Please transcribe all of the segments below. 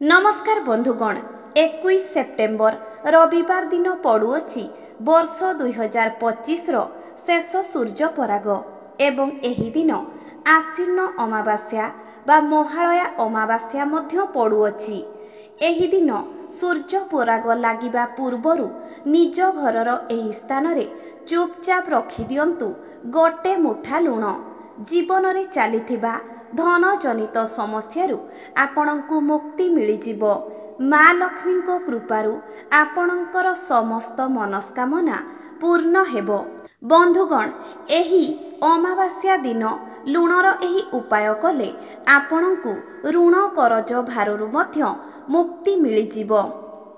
नमस्कार बंधुगण 21 सेप्टेम्बर रविवार दिन पड़ुअछि वर्ष 2025 रो शेष सूर्य पराग एवं एही दिन आश्विन अमावास्या बा महालया अमावास्या मध्य पड़ुअछि। एही दिन सूर्य पराग लागिबा पूर्वरु निज घरर एही स्थान रे चुपचाप रखि दियंतु गोटे मुठा लुण। जीवन रे चलीथिबा धन जनित समस्यारू आपणंकु मुक्ति मिलिजिव। माँ लक्ष्मी को कृपारू आपणंकर समस्त मनस्कामना पूर्ण हेबो। बंधुगण एही अमावास्या दिन लुणर एही उपाय कले आपणंकु ऋण करज भारु मध्य मुक्ति मिलिजिव।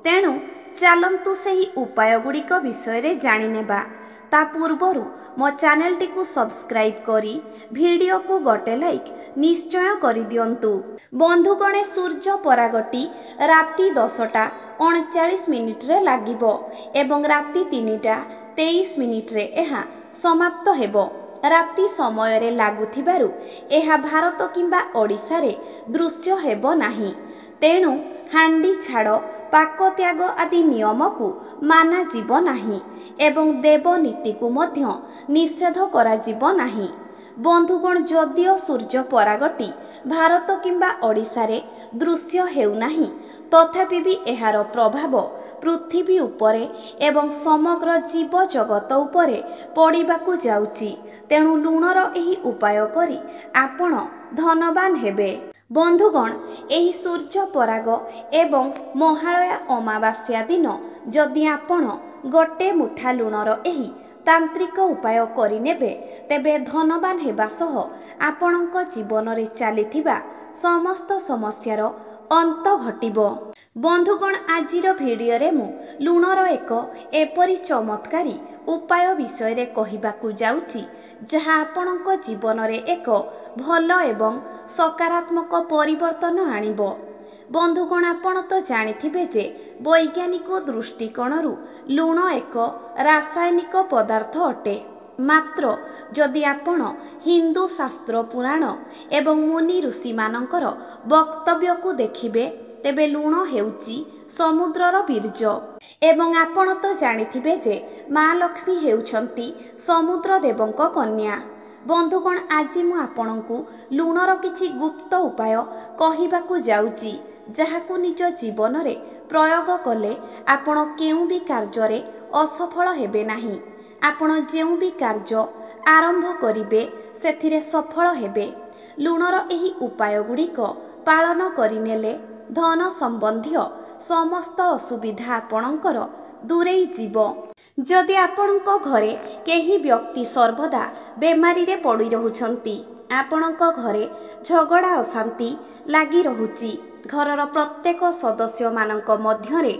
तेणु चलंतु सेही उपाय गुड़िक विषय रे जानि नेबा। ता पूर्वरु मो चैनल टी को सब्सक्राइब करी वीडियो को गोटे लाइक निश्चय करि दियंतु। बंधुगणे सूर्य परागटी राति 10:39 रे लागिबो एवं राति 3:23 रे एहा समाप्त हेबो। राति समय रे लागुथिबारु एहा भारत किंबा ओडिसा रे दृश्य हेबो नाही। तेणु हांडी छाड़ पाक त्याग आदि नियम को माना जीव नाही एवं देव नीति को मध्य निषेध करा जीव नाही। बंधुगण जदिओ सूर्य परागटी भारत किंबा ओडिसा रे दृश्य हेउ नाही तथापि भी एहार प्रभाव पृथ्वी उपरे एवं समग्र जीव जगत उपरे पड़िबाकु जाउची। तेणु लुणर एही उपाय करी आपण धनवान हेबे। बंधुगण एही सूर्य पराग एवं महालया अमावास्या दिन जदि आपण गोटे मुठा लुणर एही तांत्रिक उपाय करिनेबे तेबे धनवान हेबा सह आपणक जीवन रे चलीथिबा समस्त समस्यार अंत घटिबो। बंधुगण आजिर भिडियो रे मु लुणर एक एपरी चमत्कारी उपाय विषय रे कहिबाकू जाउची जहा आपणक जीवन रे एक भल एवं सकारात्मक परिवर्तन आनिबो। बंधुगण आपण तो जानिथिबे जे वैज्ञानिक दृष्टिकोणरू लुण एक रासायनिक पदार्थ अटे। मात्र जदि आपण हिंदू शास्त्र पुराण एवं मुनि ऋषि मानकर वक्तव्य को देखिबे तेबे लुण हेउची समुद्रर बीर्ज एवं आपण तो जानिथिबे जे माँ लक्ष्मी हेउछंती समुद्र देवंक कन्या। बंधुगण आज मु आपणंकु लुणर किछि गुप्त उपाय कहिबाकू जाउची जहाकू निज जीवन रे प्रयोग कले आपण केउ भी कार्य रे असफल हेबे नाही। आपण जेउ भी कार्य आरंभ करिवे सेथिरे सफल हेबे। लुणर एही उपाय गुड़िक पालन करिनेले धन संबंधी समस्त असुविधा आपणंकर दूरेई जीव। जदि आपणक घरे केही व्यक्ति सर्वदा बेमारी रे पड़ी रहुछंती आपणक घरे झगड़ा अशांति लागी रहुची घरर प्रत्येक सदस्य मानक मध्यरे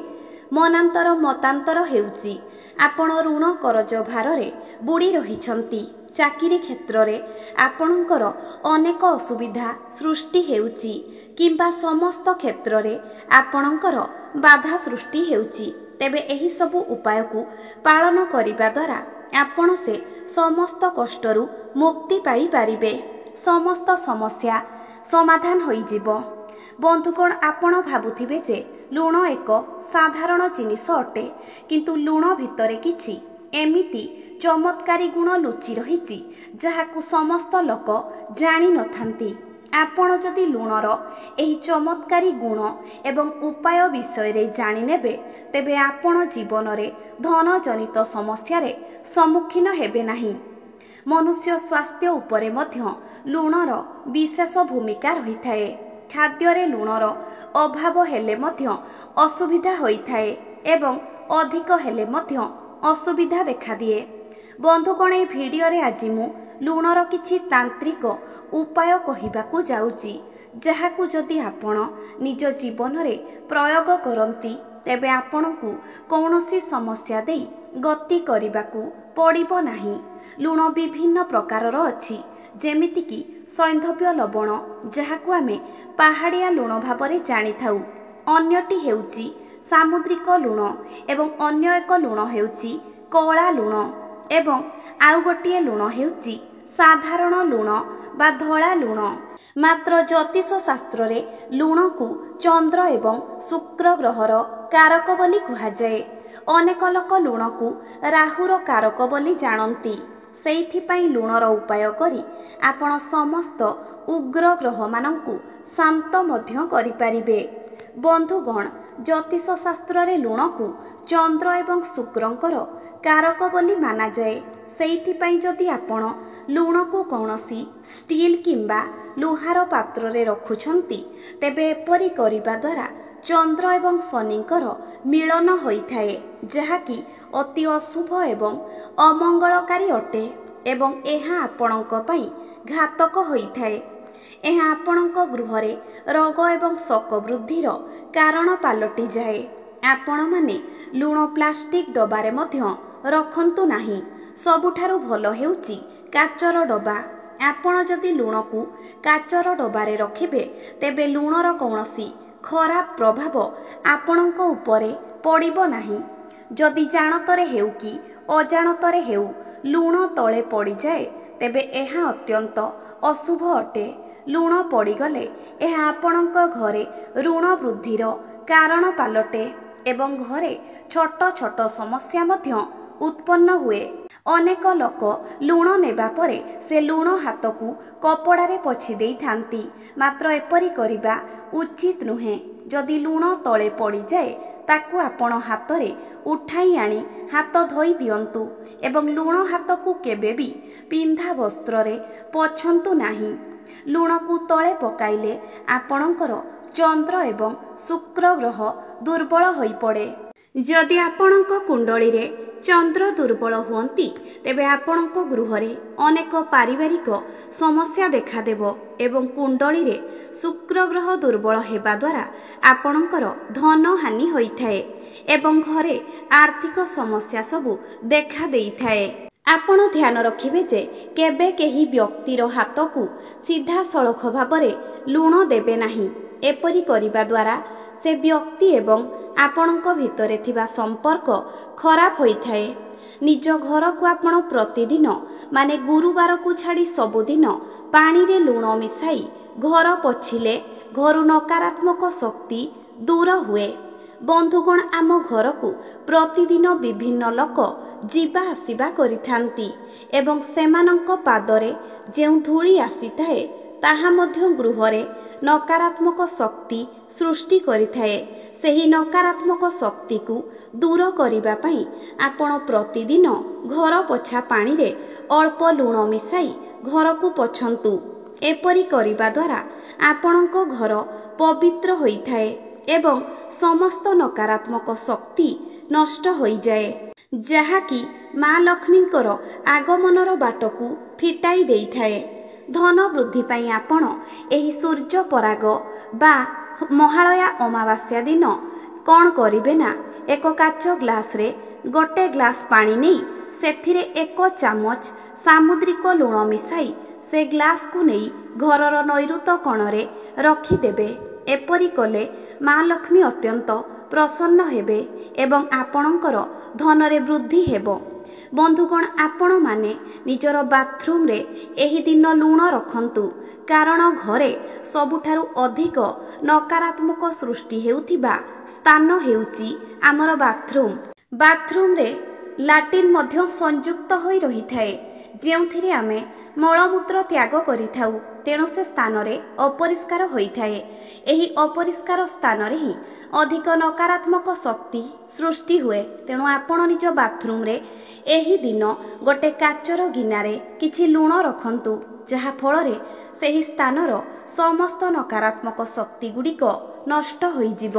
मनांतर मतांतर हेउची आपण ऋण करज भारे बुड़ी रहिछंती चाकिरी क्षेत्र रे आपणकर अनेक असुविधा सृष्टि हेउची किंबा समस्त क्षेत्र रे आपणकर बाधा सृष्टि हेउची तेबे एही सबु उपाय को पालन करिबा द्वारा आपण से समस्त कष्टरू मुक्ति पाई पारिबे। समस्त समस्या समाधान होई जिवो। बंधुगण आपण भाबुथिबे जे लुण एक साधारण जिनिस अटे किंतु लुण भितरे किछि एमिति चमत्कारी गुण लुचि रहिछि जहाकू समस्त लोक जानि नथांती। आपण जदि लुणर एही चमत्कारी गुण एवं उपाय विषय रे जानि नेबे तेबे आपण जीवन रे धन जनित समस्या रे सम्मुखीन हेबे नाही। मनुष्य स्वास्थ्य उपरे मध्य लुणर विशेष भूमिका रहिथाए। खाद्य रे लुणर अभाव हेले मध्य असुविधा होइथाए एवं अधिक हेले मध्य असुविधा देखा दिए। बंधुगण ए भिडियो रे आज मु लुणर किछि तांत्रिक उपाय कहिबाकू जाउची जहाकू जदि आपण निज जीवन रे प्रयोग करंती तेबे आपणकू कौनसी समस्या देई गति करिबाकू पड़िबो नाही। लुण विभिन्न प्रकारर अछि जेमिति कि सैंधव्य लवण जहाकू आमे पहाड़िया लुण भाबरे जानि थाउ। अन्यटी हेउची सामुद्रिक लुण एवं अन्य एक लुण हेउची कला लुण एवं आउ गोटिए लुण हेउची साधारण लुण बा धला लुण। ମାତ୍ର ଜ୍ୟୋତିଷ ଶାସ୍ତ୍ରରେ ଲୁଣକୁ ଚନ୍ଦ୍ର ଏବଂ ଶୁକ୍ର ଗ୍ରହର କାରକ ବୋଲି କୁହାଯାଏ। ଅନେକ ଲୋକ ଲୁଣକୁ ରାହୁର କାରକ ବୋଲି ଜାଣନ୍ତି। ସେଇଥିପାଇଁ ଲୁଣର ଉପାୟ କରି ଆପଣ ସମସ୍ତ ଉଗ୍ର ଗ୍ରହମାନଙ୍କୁ ଶାନ୍ତ ମଧ୍ୟ କରିପାରିବେ। ବନ୍ଧୁଗଣ, ଜ୍ୟୋତିଷ ଶାସ୍ତ୍ରରେ ଲୁଣକୁ ଚନ୍ଦ୍ର ଏବଂ ଶୁକ୍ରଙ୍କର କାରକ ବୋଲି ମାନାଯାଏ। ସେଇଥିପାଇଁ ଯଦି ଆପଣ ଲୁଣକୁ କୌଣସି ଷ୍ଟିଲ୍ କିମ୍ବା ଲୁହାର ପାତ୍ରରେ ରଖୁଛନ୍ତି, ତେବେ ଏପରି କରିବା ଦ୍ୱାରା ଚନ୍ଦ୍ର ଏବଂ ଶନିଙ୍କର ମିଳନ ହୋଇଥାଏ, ଯାହାକି ଅତି ଅଶୁଭ ଏବଂ ଅମଙ୍ଗଳକାରୀ ଅଟେ ଏବଂ ଏହା ଆପଣଙ୍କ ପାଇଁ ଘାତକ ହୋଇଥାଏ। ଏହା ଆପଣଙ୍କ ଗୃହରେ ରୋଗ ଏବଂ ଶୋକ ବୃଦ୍ଧିର କାରଣ ପାଲଟିଯାଏ। ଆପଣମାନେ ଲୁଣ ପ୍ଲାଷ୍ଟିକ ଡବାରେ ମଧ୍ୟ ରଖନ୍ତୁ ନାହିଁ। ସବୁଠାରୁ ଭଲ ହେଉଛି କାଚର ଡବା। ଆପଣ ଯଦି ଲୁଣକୁ କାଚର ଡବାରେ ରଖିବେ, ତେବେ ଲୁଣର କୌଣସି ଖରାପ ପ୍ରଭାବ ଆପଣଙ୍କ ଉପରେ ପଡ଼ିବ ନାହିଁ। ଯଦି ଜାଣତରେ ହେଉ କି ଅଜାଣତରେ ହେଉ ଲୁଣ ତଳେ ପଡ଼ିଯାଏ, ତେବେ ଏହା ଅତ୍ୟନ୍ତ ଅଶୁଭ ଅଟେ। ଲୁଣ ପଡ଼ିଗଲେ ଏହା ଆପଣଙ୍କ ଘରେ ଋଣ ବୃଦ୍ଧିର କାରଣ ପାଲଟେ ଏବଂ ଘରେ ଛୋଟ ଛୋଟ ସମସ୍ୟା ମଧ୍ୟ ଉତ୍ପନ୍ନ ହୁଏ। ଅନେକ ଲୋକ ଲୁଣ ନେବା ପରେ ସେ ଲୁଣ ହାତକୁ କପଡ଼ାରେ ପୋଛି ଦେଇଥାନ୍ତି, ମାତ୍ର ଏପରି କରିବା ଉଚିତ ନୁହେଁ। ଯଦି ଲୁଣ ତଳେ ପଡ଼ିଯାଏ, ତାକୁ ଆପଣ ହାତରେ ଉଠାଇ ଆଣି ହାତ ଧୋଇ ଦିଅନ୍ତୁ ଏବଂ ଲୁଣ ହାତକୁ କେବେ ବି ପିନ୍ଧା ବସ୍ତ୍ରରେ ପୋଛନ୍ତୁ ନାହିଁ। ଲୁଣକୁ ତଳେ ପକାଇଲେ ଆପଣଙ୍କର ଚନ୍ଦ୍ର ଏବଂ ଶୁକ୍ର ଗ୍ରହ ଦୁର୍ବଳ ହୋଇପଡ଼େ। ଯଦି ଆପଣଙ୍କ କୁଣ୍ଡଳୀରେ ଚନ୍ଦ୍ର ଦୁର୍ବଳ ହୁଅନ୍ତି, ତେବେ ଆପଣଙ୍କ ଗୃହରେ ଅନେକ ପାରିବାରିକ ସମସ୍ୟା ଦେଖାଦେବ ଏବଂ କୁଣ୍ଡଳୀରେ ଶୁକ୍ର ଗ୍ରହ ଦୁର୍ବଳ ହେବା ଦ୍ୱାରା ଆପଣଙ୍କର ଧନ ହାନି ହୋଇଥାଏ ଏବଂ ଘରେ ଆର୍ଥିକ ସମସ୍ୟା ସବୁ ଦେଖା ଦେଇଥାଏ। ଆପଣ ଧ୍ୟାନ ରଖିବେ ଯେ କେବେ କେହି ବ୍ୟକ୍ତିର ହାତକୁ ସିଧାସଳଖ ଭାବରେ ଲୁଣ ଦେବେ ନାହିଁ। ଏପରି କରିବା ଦ୍ୱାରା ସେ ବ୍ୟକ୍ତି ଏବଂ ଆପଣଙ୍କ ଭିତରେ ଥିବା ସମ୍ପର୍କ ଖରାପ ହୋଇଥାଏ। ନିଜ ଘରକୁ ଆପଣ ପ୍ରତିଦିନ ମାନେ ଗୁରୁବାରକୁ ଛାଡ଼ି ସବୁଦିନ ପାଣିରେ ଲୁଣ ମିଶାଇ ଘର ପୋଛିଲେ ଘରୁ ନକାରାତ୍ମକ ଶକ୍ତି ଦୂର ହୁଏ। ବନ୍ଧୁଗଣ, ଆମ ଘରକୁ ପ୍ରତିଦିନ ବିଭିନ୍ନ ଲୋକ ଯିବା ଆସିବା କରିଥାନ୍ତି ଏବଂ ସେମାନଙ୍କ ପାଦରେ ଯେଉଁ ଧୂଳି ଆସିଥାଏ, ତାହା ମଧ୍ୟ ଗୃହରେ ନକାରାତ୍ମକ ଶକ୍ତି ସୃଷ୍ଟି କରିଥାଏ। ସେହି ନକାରାତ୍ମକ ଶକ୍ତିକୁ ଦୂର କରିବା ପାଇଁ ଆପଣ ପ୍ରତିଦିନ ଘର ପୋଛା ପାଣିରେ ଅଳ୍ପ ଲୁଣ ମିଶାଇ ଘରକୁ ପୋଛନ୍ତୁ। ଏପରି କରିବା ଦ୍ୱାରା ଆପଣଙ୍କ ଘର ପବିତ୍ର ହୋଇଥାଏ ଏବଂ ସମସ୍ତ ନକାରାତ୍ମକ ଶକ୍ତି ନଷ୍ଟ ହୋଇଯାଏ, ଯାହାକି ମା ଲକ୍ଷ୍ମୀଙ୍କର ଆଗମନର ବାଟକୁ ଫିଟାଇ ଦେଇଥାଏ। ଧନ ବୃଦ୍ଧି ପାଇଁ ଆପଣ ଏହି ସୂର୍ଯ୍ୟ ପରାଗ ବା ମହାଳୟା ଅମାବାସ୍ୟା ଦିନ କ'ଣ କରିବେ ନା, ଏକ କାଚ ଗ୍ଲାସରେ ଗୋଟେ ଗ୍ଲାସ ପାଣି ନେଇ ସେଥିରେ 1 ଚାମଚ ସାମୁଦ୍ରିକ ଲୁଣ ମିଶାଇ ସେ ଗ୍ଲାସକୁ ନେଇ ଘରର ନୈಋତ କୋଣରେ ରଖିଦେବେ। ଏପରି କଲେ ମା ଲକ୍ଷ୍ମୀ ଅତ୍ୟନ୍ତ ପ୍ରସନ୍ନ ହେବେ ଏବଂ ଆପଣଙ୍କର ଧନରେ ବୃଦ୍ଧି ହେବ। ବନ୍ଧୁଗଣ, ଆପଣମାନେ ନିଜର ବାଥରୁମରେ ଏହି ଦିନ ଲୁଣ ରଖନ୍ତୁ, କାରଣ ଘରେ ସବୁଠାରୁ ଅଧିକ ନକାରାତ୍ମକ ସୃଷ୍ଟି ହେଉଥିବା ସ୍ଥାନ ହେଉଛି ଆମର ବାଥରୁମ। ବାଥରୁମରେ ଲାଟ୍ରିନ୍ ମଧ୍ୟ ସଂଯୁକ୍ତ ହୋଇ ରହିଥାଏ, ଯେଉଁଥିରେ ଆମେ ମଳମୂତ୍ର ତ୍ୟାଗ କରିଥାଉ। ତେଣୁ ସେ ସ୍ଥାନରେ ଅପରିଷ୍କାର ହୋଇଥାଏ। ଏହି ଅପରିଷ୍କାର ସ୍ଥାନରେ ହିଁ ଅଧିକ ନକାରାତ୍ମକ ଶକ୍ତି ସୃଷ୍ଟି ହୁଏ। ତେଣୁ ଆପଣ ନିଜ ବାଥରୁମରେ ଏହି ଦିନ ଗୋଟେ କାଚର ଗିନାରେ କିଛି ଲୁଣ ରଖନ୍ତୁ, ଯାହା ଫଳରେ ସେହି ସ୍ଥାନର ସମସ୍ତ ନକାରାତ୍ମକ ଶକ୍ତି ଗୁଡ଼ିକ ନଷ୍ଟ ହୋଇଯିବ।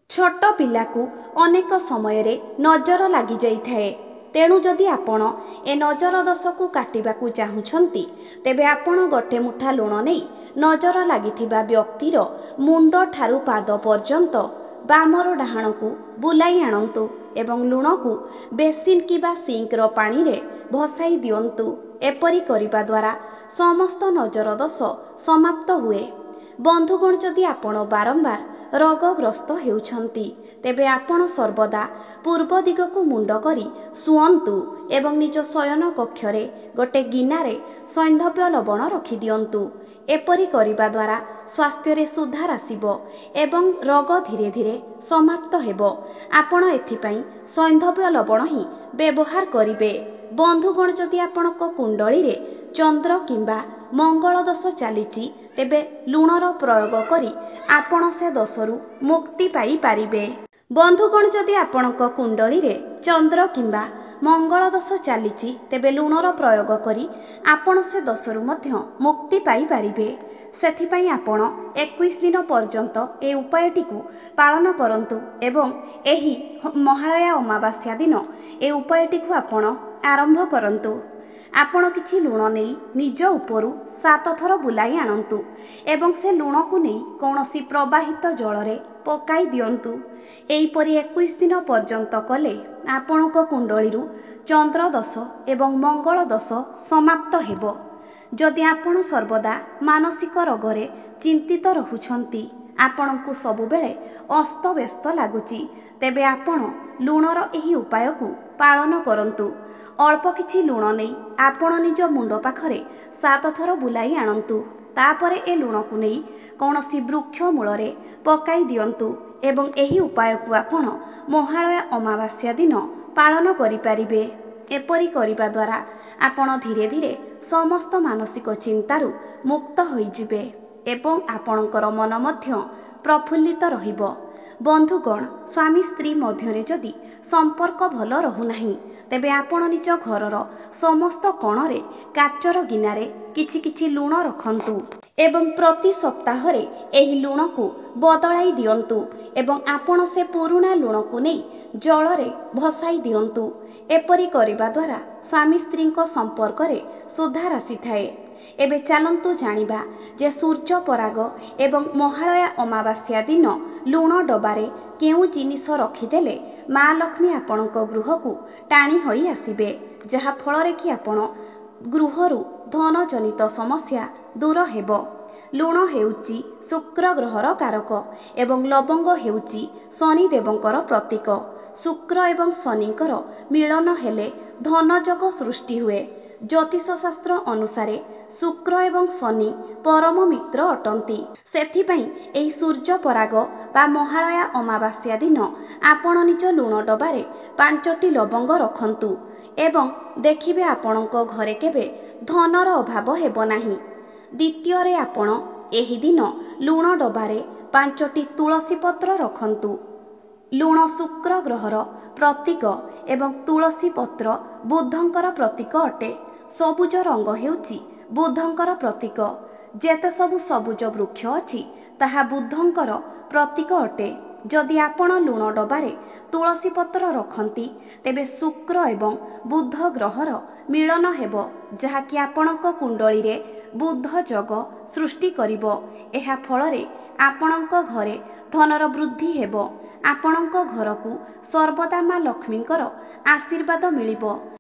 ଛୋଟ ପିଲାକୁ ଅନେକ ସମୟରେ ନଜର ଲାଗିଯାଇଥାଏ। ତେଣୁ ଯଦି ଆପଣ ଏ ନଜର ଦୋଷକୁ କାଟିବାକୁ ଚାହୁଁଛନ୍ତି, ତେବେ ଆପଣ ଗୋଟେ ମୁଠା ଲୁଣ ନେଇ ନଜର ଲାଗିଥିବା ବ୍ୟକ୍ତିର ମୁଣ୍ଡ ଠାରୁ ପାଦ ପର୍ଯ୍ୟନ୍ତ ବାମରୁ ଡାହାଣକୁ ବୁଲାଇ ଆଣନ୍ତୁ ଏବଂ ଲୁଣକୁ ବେସିନ୍ କିମ୍ବା ସିଙ୍କର ପାଣିରେ ଭସାଇ ଦିଅନ୍ତୁ। ଏପରି କରିବା ଦ୍ୱାରା ସମସ୍ତ ନଜର ଦୋଷ ସମାପ୍ତ ହୁଏ। ବନ୍ଧୁଗଣ, ଯଦି ଆପଣ ବାରମ୍ବାର ରୋଗଗ୍ରସ୍ତ ହେଉଛନ୍ତି ତେବେ ଆପଣ ସର୍ବଦା ପୂର୍ବ ଦିଗକୁ ମୁଣ୍ଡ କରି ଶୁଅନ୍ତୁ ଏବଂ ନିଜ ଶୟନ କକ୍ଷରେ ଗୋଟିଏ ଗିନାରେ ସୈନ୍ଧବ ଲବଣ ରଖିଦିଅନ୍ତୁ। ଏପରି କରିବା ଦ୍ୱାରା ସ୍ୱାସ୍ଥ୍ୟରେ ସୁଧାର ଆସିବ ଏବଂ ରୋଗ ଧୀରେ ଧୀରେ ସମାପ୍ତ ହେବ। ଆପଣ ଏଥିପାଇଁ ସୈନ୍ଧବ ଲବଣ ହିଁ ବ୍ୟବହାର କରିବେ। ବନ୍ଧୁଗଣ, ଯଦି ଆପଣଙ୍କ କୁଣ୍ଡଳୀରେ ଚନ୍ଦ୍ର କିମ୍ବା ମଙ୍ଗଳ ଦୋଷ ଚାଲିଛି ତେବେ ଲୁଣର ପ୍ରୟୋଗ କରି ଆପଣ ସେ ଦୋଷରୁ ମୁକ୍ତି ପାଇପାରିବେ। ବନ୍ଧୁଗଣ, ଯଦି ଆପଣଙ୍କ କୁଣ୍ଡଳୀରେ ଚନ୍ଦ୍ର କିମ୍ବା ମଙ୍ଗଳ ଦୋଷ ଚାଲିଛି ତେବେ ଲୁଣର ପ୍ରୟୋଗ କରି ଆପଣ ସେ ଦୋଷରୁ ମଧ୍ୟ ମୁକ୍ତି ପାଇପାରିବେ। ସେଥିପାଇଁ ଆପଣ 21 ଦିନ ପର୍ଯ୍ୟନ୍ତ ଏହି ଉପାୟଟିକୁ ପାଳନ କରନ୍ତୁ ଏବଂ ଏହି ମହାଳୟା ଅମାବାସ୍ୟା ଦିନ ଏହି ଉପାୟଟିକୁ ଆପଣ ଆରମ୍ଭ କରନ୍ତୁ। ଆପଣ କିଛି ଲୁଣ ନେଇ ନିଜ ଉପରୁ 7 ଥର ବୁଲାଇ ଆଣନ୍ତୁ ଏବଂ ସେ ଲୁଣକୁ ନେଇ କୌଣସି ପ୍ରବାହିତ ଜଳରେ ପକାଇ ଦିଅନ୍ତୁ। ଏହିପରି 21 ଦିନ ପର୍ଯ୍ୟନ୍ତ କଲେ ଆପଣଙ୍କ କୁଣ୍ଡଳୀରୁ ଚନ୍ଦ୍ର ଦୋଷ ଏବଂ ମଙ୍ଗଳ ଦୋଷ ସମାପ୍ତ ହେବ। ଯଦି ଆପଣ ସର୍ବଦା ମାନସିକ ରୋଗରେ ଚିନ୍ତିତ ରହୁଛନ୍ତି, ଆପଣଙ୍କୁ ସବୁବେଳେ ଅସ୍ତବ୍ୟସ୍ତ ଲାଗୁଛି, ତେବେ ଆପଣ ଲୁଣର ଏହି ଉପାୟକୁ ପାଳନ କରନ୍ତୁ। ଅଳ୍ପ କିଛି ଲୁଣ ନେଇ ଆପଣ ନିଜ ମୁଣ୍ଡ ପାଖରେ 7 ଥର ବୁଲାଇ ଆଣନ୍ତୁ। ତାପରେ ଏ ଲୁଣକୁ ନେଇ କୌଣସି ବୃକ୍ଷ ମୂଳରେ ପକାଇ ଦିଅନ୍ତୁ ଏବଂ ଏହି ଉପାୟକୁ ଆପଣ ମହାଳୟା ଅମାବାସ୍ୟା ଦିନ ପାଳନ କରିପାରିବେ। ଏପରି କରିବା ଦ୍ୱାରା ଆପଣ ଧୀରେ ଧୀରେ ସମସ୍ତ ମାନସିକ ଚିନ୍ତାରୁ ମୁକ୍ତ ହୋଇଯିବେ ଏବଂ ଆପଣଙ୍କର ମନ ମଧ୍ୟ ପ୍ରଫୁଲ୍ଲିତ ରହିବ। ବନ୍ଧୁଗଣ, ସ୍ୱାମୀ ସ୍ତ୍ରୀ ମଧ୍ୟରେ ଯଦି ସମ୍ପର୍କ ଭଲ ରହୁନାହିଁ ତେବେ ଆପଣ ନିଜ ଘରର ସମସ୍ତ କୋଣରେ କାଚର ଗିନାରେ କିଛି କିଛି ଲୁଣ ରଖନ୍ତୁ ଏବଂ ପ୍ରତି ସପ୍ତାହରେ ଏହି ଲୁଣକୁ ବଦଳାଇ ଦିଅନ୍ତୁ ଏବଂ ଆପଣ ସେ ପୁରୁଣା ଲୁଣକୁ ନେଇ ଜଳରେ ଭସାଇ ଦିଅନ୍ତୁ। ଏପରି କରିବା ଦ୍ୱାରା ସ୍ୱାମୀ ସ୍ତ୍ରୀଙ୍କ ସମ୍ପର୍କରେ ସୁଧାର ଆସିଥାଏ। ଏବେ ଚାଲନ୍ତୁ ଜାଣିବା ଯେ ସୂର୍ଯ୍ୟ ପରାଗ ଏବଂ ମହାଳୟା ଅମାବାସ୍ୟା ଦିନ ଲୁଣ ଡବାରେ କେଉଁ ଜିନିଷ ରଖିଦେଲେ ମା ଲକ୍ଷ୍ମୀ ଆପଣଙ୍କ ଗୃହକୁ ଟାଣି ହୋଇ ଆସିବେ, ଯାହା ଫଳରେ କି ଆପଣ ଗୃହରୁ ଧନଜନିତ ସମସ୍ୟା ଦୂର ହେବ। ଲୁଣ ହେଉଛି ଶୁକ୍ର ଗ୍ରହର କାରକ ଏବଂ ଲବଙ୍ଗ ହେଉଛି ଶନିଦେବଙ୍କର ପ୍ରତୀକ। ଶୁକ୍ର ଏବଂ ଶନିଙ୍କର ମିଳନ ହେଲେ ଧନଯୋଗ ସୃଷ୍ଟି ହୁଏ। ଜ୍ୟୋତିଷ ଶାସ୍ତ୍ର ଅନୁସାରେ ଶୁକ୍ର ଏବଂ ଶନି ପରମ ମିତ୍ର ଅଟନ୍ତି। ସେଥିପାଇଁ ଏହି ସୂର୍ଯ୍ୟ ପରାଗ ବା ମହାଳୟା ଅମାବାସ୍ୟା ଦିନ ଆପଣ ନିଜ ଲୁଣ ଡବାରେ 5ଟି ଲବଙ୍ଗ ରଖନ୍ତୁ ଏବଂ ଦେଖିବେ ଆପଣଙ୍କ ଘରେ କେବେ ଧନର ଅଭାବ ହେବ ନାହିଁ। ଦ୍ୱିତୀୟରେ, ଆପଣ ଏହି ଦିନ ଲୁଣ ଡବାରେ 5ଟି ତୁଳସୀ ପତ୍ର ରଖନ୍ତୁ। ଲୁଣ ଶୁକ୍ର ଗ୍ରହର ପ୍ରତୀକ ଏବଂ ତୁଳସୀ ପତ୍ର ବୁଧଙ୍କର ପ୍ରତୀକ ଅଟେ। ସବୁଜ ରଙ୍ଗ ହେଉଛି ବୁଧଙ୍କର ପ୍ରତୀକ। ଯେତେ ସବୁ ସବୁଜ ବୃକ୍ଷ ଅଛି ତାହା ବୁଧଙ୍କର ପ୍ରତୀକ ଅଟେ। ଯଦି ଆପଣ ଲୁଣ ଡବାରେ ତୁଳସୀ ପତ୍ର ରଖନ୍ତି ତେବେ ଶୁକ୍ର ଏବଂ ବୁଧ ଗ୍ରହର ମିଳନ ହେବ, ଯାହାକି ଆପଣଙ୍କ କୁଣ୍ଡଳୀରେ ବୁଧ ଯୋଗ ସୃଷ୍ଟି କରିବ। ଏହା ଫଳରେ ଆପଣଙ୍କ ଘରେ ଧନର ବୃଦ୍ଧି ହେବ। ଆପଣଙ୍କ ଘରକୁ ସର୍ବଦା ମା ଲକ୍ଷ୍ମୀଙ୍କର ଆଶୀର୍ବାଦ ମିଳିବ।